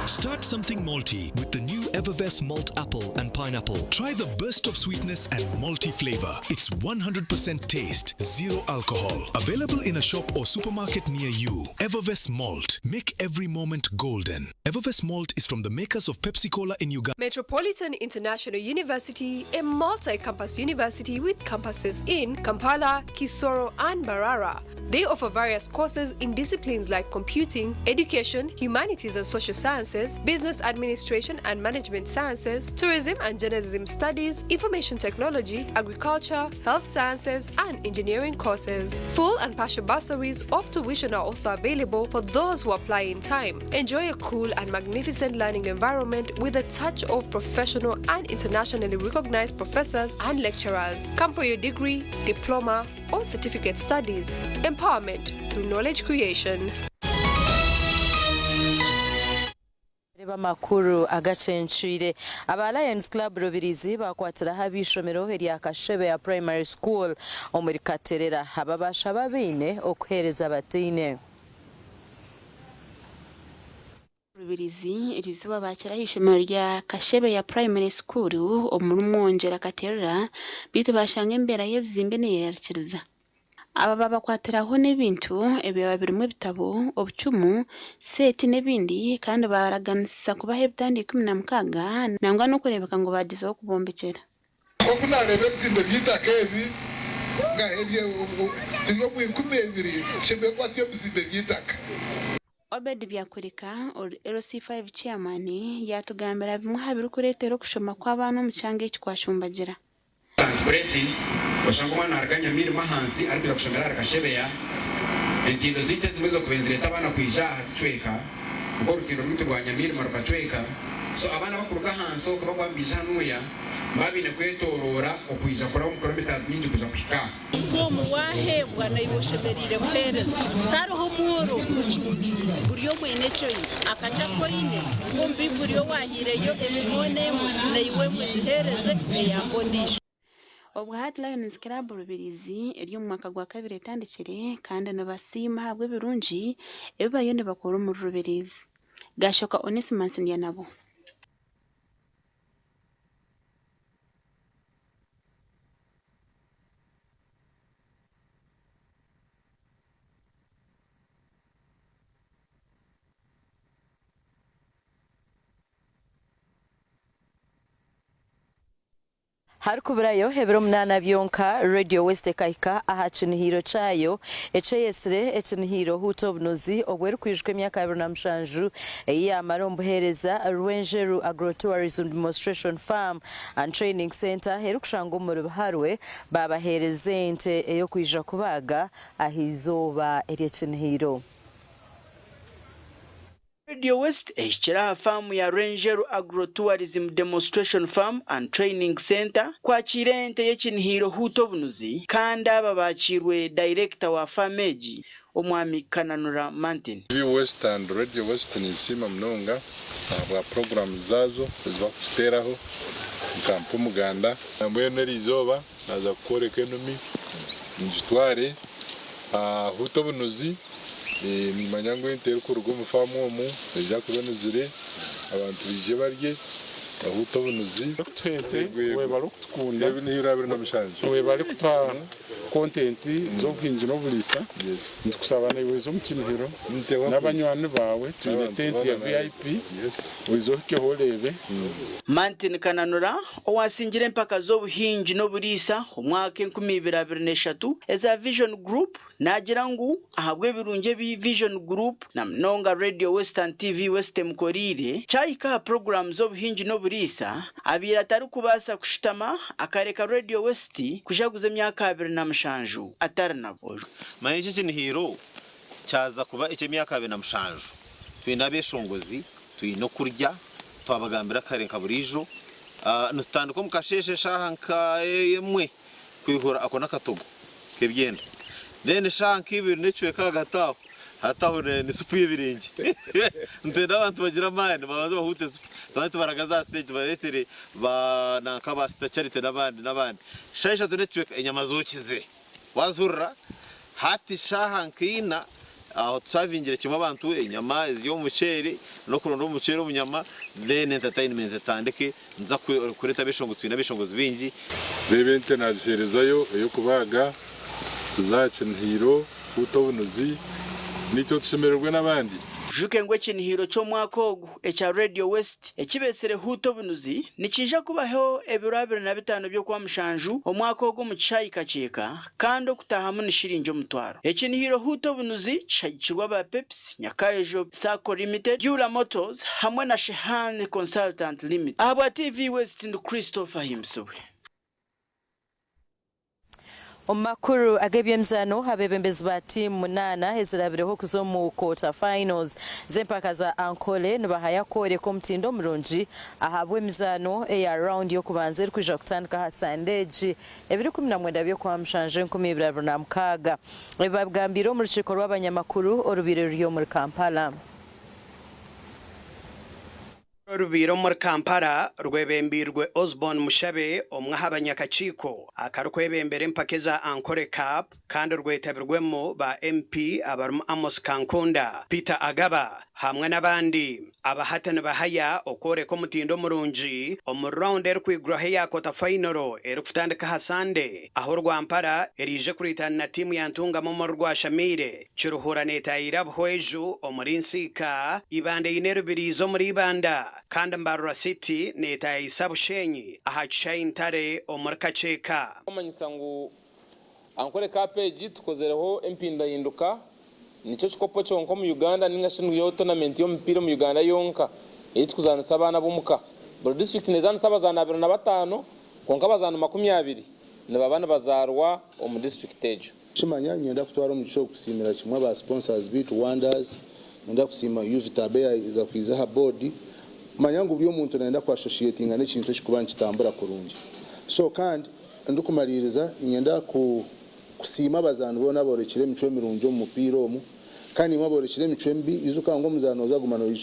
Start something malty with the new Evervest Malt Apple and Pineapple. Try the burst of sweetness and malty flavor. It's 100% taste, zero alcohol. Available in a shop or supermarket near you. Evervest Malt. Make every moment golden. Evervest Malt is from the makers of Pepsi Cola in Uganda. Metropolitan International University, a multi-campus university with campuses in Kampala, Kisoro, and Mbarara. They offer various courses in disciplines like computing, education, humanities and social sciences, business administration and management sciences, tourism and journalism studies, information technology, agriculture, health sciences, and engineering courses. Full and partial bursaries of tuition are also available for those who apply in time. Enjoy a cool and magnificent learning environment with a touch of professional and internationally recognized professors and lecturers. Come for your degree, diploma, or certificate studies. Empowerment through knowledge creation. Makuru Agacencwire aba Lions Club Rubirizi bakwatira habishomero heri akashebe ya primary school omuri Katerera ababasha babine okuhereza abatine Rubirizi irizuba bakira hishomero rya kashebe ya primary school omuri Mwongera Katerera bitu bashanga imbera y'ebizimbe neyarikiriza aba babakwatiraho n'ebintu ebyo birimo bitabo obucumu seti n'ebindi kandi baraganisa kubaha ebitandi 16 nangwa no kurebeka ngo bagizeho kubombekera okunarebe ebizimbe byitaka ebi nga ebyo turiyo mu 12 chebe kwatyo ebizimbe byitaka Obed byakurika LC5 chairman yatugambira bimwe habiri kuretera okushoma kw'abana mu cyanga ekikwashumbagira Braces, washangoma na arganya miri mahansi ariko yakushomera arakashebeya entindo zite zimezo kubenzereta abana kwija hasitweka uko rutiro rwitugwanya miri marukatweka so abana bakuruka hanso kuba kwambija nuya babine kwetorora okwija kora mu kilometers nyingi kuja kwika so muwahebwa na ibosheberire kuhereza karoho muro mucucu buriyo mwene cyo akaca koine ngombi buriyo wahireyo esimone na iwe mwehereze eyambondisha Obwahati Lions Club Rubirizi eri mu mwaka gwa 2 etandikire kandi nabasima habwe birungi ebibayone bakora mu Rubirizi gashoka Onesimus nabo Harikuburayo hebero munana byonka Radio West Kaika ahacinihiro chayo echeyesire echinihiro HUUTA OBUNUZI obweru kwijwe myaka 27 ya marombo hereza Rwenjeru Agritourism Demonstration Farm and Training Center herukushango mu ruharwe babahereze ente eyo kwija kubaga ahizoba eryecinihiro Radio West eshikira farm ya Rwenjeru Agritourism Demonstration Farm and Training Center kwakira ente y'ekinihiro HUUTA OBUNUZI kandi aba bakirwe director wa farmeji omwami Kananura Mountain. Radio West and Radio West ni sima mnonga aba program zazo zibakuteraho kampo muganda namwe nerizoba naza gukora economy njitware HUUTA OBUNUZI manyango intero kurugo mufamu omu eja kubonuzire abantu bije barye HUUTA OBUNUZI twete we barukukunda ebinihira abiri n'amashanje we bari kutwa content zo kwinjira obulisa ndikusaba na iwezo mukinihiro n'abanywani bawe twine tent ya VIP wizo keholebe Mountain Kananura owasingire mpaka zo buhinji no burisa omwaka 2023 eza Vision Group nagira ngu ahabwe birunje bi Vision Group na mnonga Radio Western TV West Mkorire chaika program zo buhinji no burisa abira taru kubasa kushitama akareka Radio West kujaguze myaka 27 atarnabo manye kinihiro cyaza kuba icyo myaka 27 twina beshongozi twino kurya twabagambira karenka burijo nutandiko mukasheshe shahanka yemwe kwihura akona katogo kebyenda then shanka ibintu necweka gataho hataho ni supu y'ibirenge ntenda abantu bagira mine babaza bahute abantu baragaza stage baretere ba nakabasta charite nabandi shaisha tunecweka inyama zokize wazurra hati shahankina aho tusavingire kimwe abantu inyama yo muceri no kuronda umuceri umunyama then entertainment tandike nza kureta bishongo twina bishongo bingi bebente najerezayo yo kubaga tuzakinhiro HUUTA OBUNUZI nicyo tushemererwe n'abandi Juke ngwe kinihiro cyo mwakogu echa Radio West ekibesere HUUTA OBUNUZI nikija kubaho ebiro 25 byo kwa mushanju omwakogu mu chayi kacheka kandi okutahamu nishirinjo mutwaro ekinihiro HUUTA OBUNUZI chagirwa ba Pepsi Nyakaejo Sako Limited Yula Motors hamwe na Shehan Consultant Limited aba TV West and Christopher himself. Omakuru agebyemzano habebembezi ba team 8 ezirabireho kuzomu quarter finals zempaka za Ankole nibahaya kore komtindo murungi ahabwe mizano eya round yo kubanza iri kuja kutandika ha Sunday ebiri 17 byo kwa mshanje 2026 ebabgambiro mu rukiko rw'abanyamakuru orubire ryo muri Kampala. Rubiro muri Kampala rwebembirwe Osborne Mushabe omwaha abanyakachiko akarwebembere mpakeza Ankole Cup kandi rwetabirwemo ba MP abarum Amos Kankunda Peter Agaba hamwe n'abandi abahatana bahaya okore ko mutindo murungi omuround erkwigurahe ya quarter final erufutandika hasande aho Rwampara erije kuritana na timu ya Ntunga mu rwa Shamire kiruhura netayira bhoeju omurinsika ibande inerubirizo muri banda kandi Mbarura City neta isabushenyi ahachaintare omurkacheka omanyisangu Ankole Cup tukozereho empinda hinduka nico chikopo chonko mu Uganda ninga shinu yo tournament yo mpira mu Uganda yonka kuzana sabana bumuka bro district nezana sabazana 25 konka bazana 20 nababana bazarwa mu district ejo shimanya nyenda kutwara mu cyo kusimira kimwe ba sponsors bitu Wonders nenda kusima HUUTA iza kwiza ha board manyangu byo muntu naenda kwa associating ane kintu kikuba nkitambura kurungi so kandi ndukumaliriza nyenda kusima bazana bona borekire mico mirunjo mu mupira omu kandi mwaborekire mico mbi izuka ngo muzano zagumano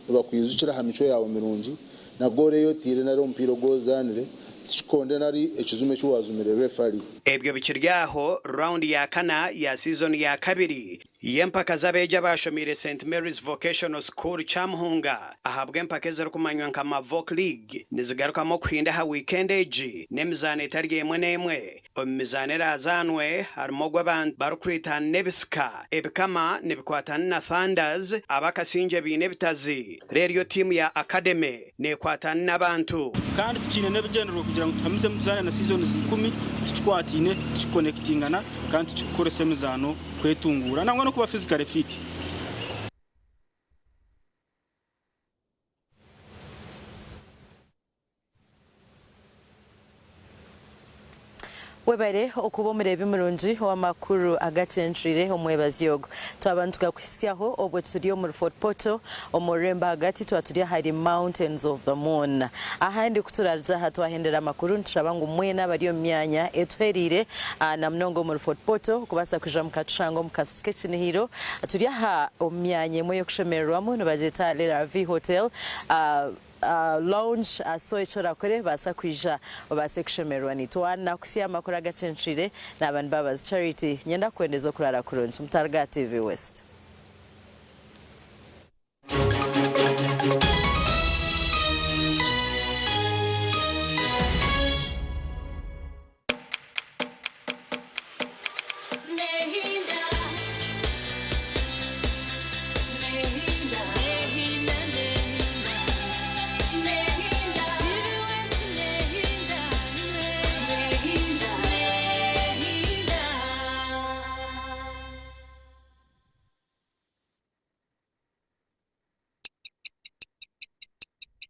bakwizukira ha mico yawe mirungi na gore yo tire na rompiro gozanire chikonde nari ekizume cy'uwazumire referee ebyo bikiryaho round ya kana ya season ya kabiri yempaka zabeja bashomire St Mary's Vocational School Chamhunga ahabwe mpaka zero kumanywa nka Mavok League nizigaruka mo kwinda ha weekend eji nemizane tarye mwenemwe omizane razanwe harimo gw'abantu barukrita nebiska ebikama nebikwatana na Thunders abakasinje bine bitazi rero team ya Academy nekwatana n'abantu kandi tukine nebigendero kugira ngo tamize mutuzane na season 10 tukwatine tuconnectingana kandi tukore semizano kwetungura nangwa no kuba physical fit webare okubo murebe murungi wa makuru Agacencwire omwebazi yogo twabantu gakwisiaho obwo turiyo muri Fort Portal omuremba hagati twaturiya hari Mountains of the Moon ahandi kuturarza hatwahendera makuru ntushabangu mwena bariyo myanya etwerire na mnongo muri Fort Portal kubasa kuja mukachango mukasike kinihiro turiya ha omyanye moyo kushemererwamo nabajeta Lera V Hotel lounge asoichora kore basa kwija obase kushemerwa ni twana kusia makuru Agacencwire na Mbabazi Charity nyenda kwendeza kurara kuronchi Mutarga TV West.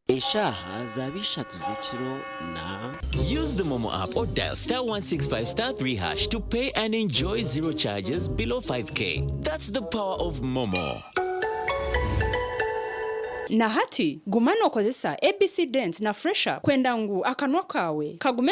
Eshaha zabisha tuzechiro na use the Momo app or dial *165*3# to pay and enjoy zero charges below 5k. That's the power of Momo. Na hati gumano kozesa ABC Dent na Fresher kwenda ngu akanwa kawe kagume